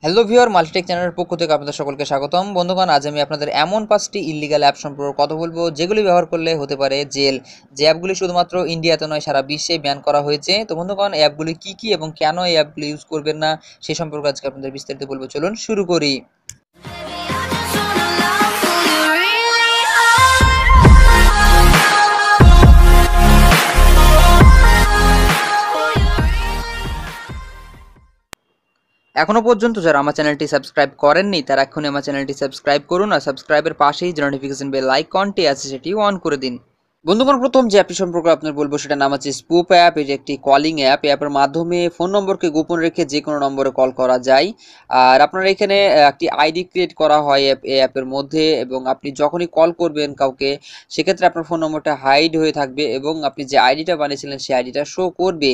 Hello viewer, Multitech চ্যানেলের পক্ষ থেকে আপনাদের সকলকে স্বাগতম। বন্ধুগণ, আজ আমি আপনাদের এমন 5টি ইল্লিগাল অ্যাপ সম্পর্কে কথা বলবো যেগুলি ব্যবহার করলে হতে পারে জেল। যে অ্যাপগুলি শুধুমাত্র ইন্ডিয়াতে নয়, সারা বিশ্বে ব্যান করা হয়েছে। তো বন্ধুগণ, এই অ্যাপগুলি কি এবং কেন এই অ্যাপগুলি ইউজ করবেন না সে সম্পর্কে আজকে আপনাদের বিস্তারিত বলবো। চলুন শুরু করি। এখনো পর্যন্ত যারা আমার চ্যানেলটি সাবস্ক্রাইব করেননি তারা এখনই আমার চ্যানেলটি সাবস্ক্রাইব করুন, আর সাবস্ক্রাইবের পাশেই যে নোটিফিকেশন বেল আইকনটি আছে সেটি অন করে দিন। বন্ধুগণ, প্রথম যে অ্যাপটি সম্পর্কে আপনার বলবো সেটার নাম হচ্ছে স্পুপ অ্যাপ। এটি একটি কলিং অ্যাপ। এই অ্যাপের মাধ্যমে ফোন নম্বরকে গোপন রেখে যে কোনো নম্বরে কল করা যায়। আর আপনার এখানে একটি আইডি ক্রিয়েট করা হয় এই অ্যাপের মধ্যে, এবং আপনি যখনই কল করবেন কাউকে, সেক্ষেত্রে আপনার ফোন নম্বরটা হাইড হয়ে থাকবে এবং আপনি যে আইডিটা বানিয়েছিলেন সেই আইডিটা শো করবে।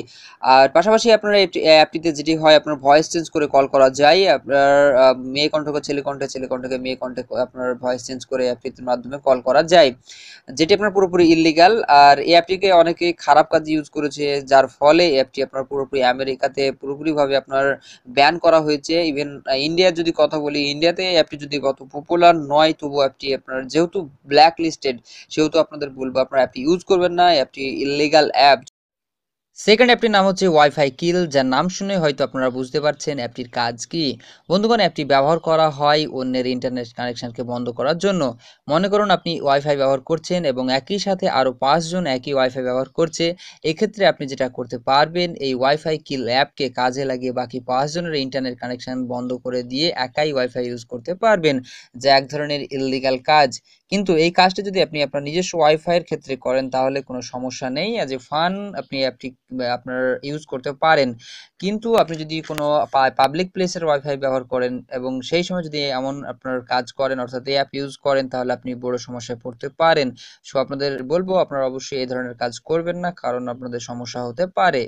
আর পাশাপাশি আপনার এই অ্যাপটিতে যেটি হয়, আপনার ভয়েস চেঞ্জ করে কল করা যায়। আপনার মেয়ে কণ্ঠকে ছেলে কণ্ঠে, ছেলে কণ্ঠকে মেয়ে কণ্ঠে আপনার ভয়েস চেঞ্জ করে অ্যাপটির মাধ্যমে কল করা যায়, যেটি আপনার পুরোপুরি ইল্লিগাল। আর এই অ্যাপটিকে অনেকে খারাপ কাজে ইউজ করেছে, যার ফলে অ্যাপটি আপনার পুরোপুরি আমেরিকাতে পুরোপুরিভাবে আপনার ব্যান করা হয়েছে। ইভেন ইন্ডিয়ার যদি কথা বলি, ইন্ডিয়াতে অ্যাপটি যদি কত পপুলার নয়, তবু অ্যাপটি আপনার যেহেতু ব্ল্যাক লিস্টেড, সেহেতু আপনাদের বলবো আপনার অ্যাপটি ইউজ করবেন না। অ্যাপটি ইল্লিগাল অ্যাপ। সেকেন্ড অ্যাপটির নাম হচ্ছে ওয়াইফাই কিল, যার নাম শুনে হয়তো আপনারা বুঝতে পারছেন অ্যাপটির কাজ কি। বন্ধুগণ, অ্যাপটি ব্যবহার করা হয় অন্যের ইন্টারনেট কানেকশনকে বন্ধ করার জন্য। মনে করুন আপনি ওয়াইফাই ব্যবহার করছেন এবং একই সাথে আরও 5 জন একই ওয়াইফাই ব্যবহার করছে। এক্ষেত্রে আপনি যেটা করতে পারবেন, এই ওয়াইফাই কিল অ্যাপকে কাজে লাগিয়ে বাকি 5 জনের ইন্টারনেট কানেকশন বন্ধ করে দিয়ে একাই ওয়াইফাই ইউজ করতে পারবেন, যা এক ধরনের ইললিগাল কাজ। কিন্তু এই কাজটি যদি আপনি আপনার নিজস্ব ওয়াইফাইয়ের ক্ষেত্রে করেন তাহলে কোনো সমস্যা নেই। অ্যাজ এ ফান আপনি অ্যাপটি আপনার ইউজ করতে পারেন। কিন্তু আপনি যদি কোনো পাবলিক প্লেসের ওয়াইফাই ব্যবহার করেন এবং সেই সময় যদি এমন আপনার কাজ করেন, অর্থাৎ এই অ্যাপ ইউজ করেন, তাহলে আপনি বড় সমস্যায় পড়তে পারেন। সো আপনাদের বলবো আপনারা অবশ্যই এই ধরনের কাজ করবেন না, কারণ আপনাদের সমস্যা হতে পারে।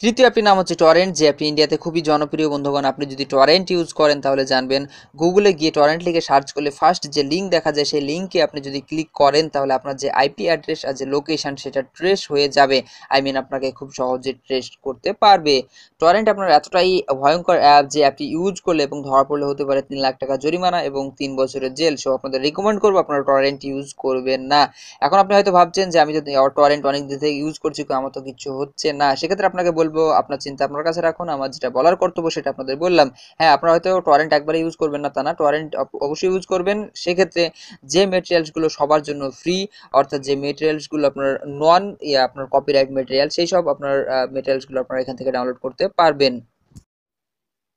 তৃতীয় অ্যাপটির নাম হচ্ছে টরেন্ট, যে অ্যাপটি ইন্ডিয়াতে খুবই জনপ্রিয়। বন্ধুগণ, আপনি যদি টরেন্ট ইউজ করেন তাহলে জানবেন, গুগলে গিয়ে টরেন্ট লিখে সার্চ করলে ফার্স্ট যে লিঙ্ক দেখা যায়, সেই লিঙ্কে আপনি যদি ক্লিক করেন তাহলে আপনার যে আইপি অ্যাড্রেস আর যে লোকেশন সেটা ট্রেস হয়ে যাবে। আপনাকে খুব সহজে ট্রেস করতে পারবে। টরেন্ট আপনার এতটাই ভয়ঙ্কর অ্যাপ যে অ্যাপটি ইউজ করলে এবং ধরা পড়লে হতে পারে 3 লাখ টাকা জরিমানা এবং 3 বছরের জেল। সো আপনাদের রিকমেন্ড করবো আপনারা টরেন্ট ইউজ করবেন না। এখন আপনি হয়তো ভাবছেন যে আমি যদি টরেন্ট অনেক দিন থেকে ইউজ করছি, আমার তো কিছু হচ্ছে না। সেক্ষেত্রে আপনাকে বলবো আপনার চিন্তা আপনার কাছে রাখুন, আমার যেটা বলার কর্তব্য সেটা আপনাদের বললাম। হ্যাঁ, আপনারা হয়তো টরেন্ট একবারে ইউজ করবেন না তা না, টরেন্ট অবশ্যই ইউজ করবেন। সেক্ষেত্রে যে মেটেরিয়ালসগুলো সবার জন্য ফ্রি, অর্থাৎ যে মেটেরিয়ালসগুলো আপনার নন আপনার কপিরাইট মেটেরিয়াল, সেই সব আপনার মেটেরিয়ালসগুলো আপনারা এখান থেকে ডাউনলোড করতে পারবেন।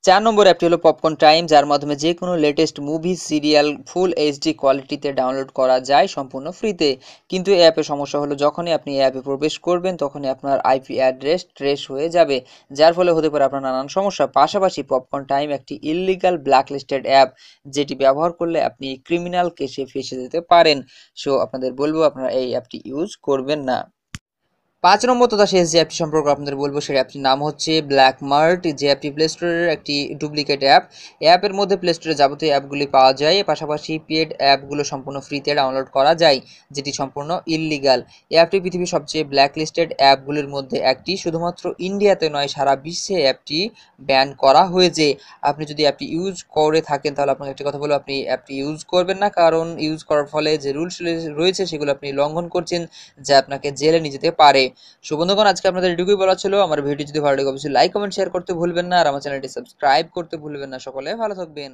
4 নম্বর অ্যাপটি হলো পপকর্ন টাইম, যার মাধ্যমে যে কোনো latest movie serial full HD কোয়ালিটিতে ডাউনলোড করা যায় সম্পূর্ণ ফ্রিতে। কিন্তু এই অ্যাপের সমস্যা হলো, যখনই আপনি এই অ্যাপে প্রবেশ করবেন তখনই আপনার আইপি অ্যাড্রেস ট্রেস হয়ে যাবে, যার ফলে হতে পারে আপনার নানান সমস্যা। পাশাপাশি পপকর্ন টাইম একটি ইললিগাল ব্ল্যাকলিস্টেড অ্যাপ, যেটি ব্যবহার করলে আপনি ক্রিমিনাল কেসে ফেঁসে যেতে পারেন। সো আপনাদের বলবো আপনারা এই অ্যাপটি ইউজ করবেন না। 5 নম্বর তথা শেষ যে অ্যাপটি সম্পর্কে আপনাদের বলবো, সেই অ্যাপটির নাম হচ্ছে ব্ল্যাক মার্ট, যে অ্যাপটি প্লে স্টোরের একটি ডুপ্লিকেট অ্যাপ। এই অ্যাপের মধ্যে প্লে স্টোরে যাবতীয় অ্যাপগুলি পাওয়া যায়, পাশাপাশি পেড অ্যাপগুলো সম্পূর্ণ ফ্রিতে ডাউনলোড করা যায়, যেটি সম্পূর্ণ ইললিগাল। এই অ্যাপটি পৃথিবীর সবচেয়ে ব্ল্যাকলিস্টেড অ্যাপগুলির মধ্যে একটি। শুধুমাত্র ইন্ডিয়াতে নয়, সারা বিশ্বে অ্যাপটি ব্যান করা হয়েছে। আপনি যদি অ্যাপটি ইউজ করে থাকেন তাহলে আপনাকে একটি কথা বলবো, আপনি অ্যাপটি ইউজ করবেন না, কারণ ইউজ করার ফলে যে রুলস রয়েছে সেগুলো আপনি লঙ্ঘন করছেন, যা আপনাকে জেলে নিয়ে যেতে পারে। সো বন্ধুগণ, আজকে আপনাদের এটুকুই বলা ছিল। আমার ভিডিও যদি ভালো লাগে অবশ্যই লাইক কমেন্ট শেয়ার করতে ভুলবেন না, আর আমার চ্যানেলটি সাবস্ক্রাইব করতে ভুলবেন না। সকলে ভালো থাকবেন।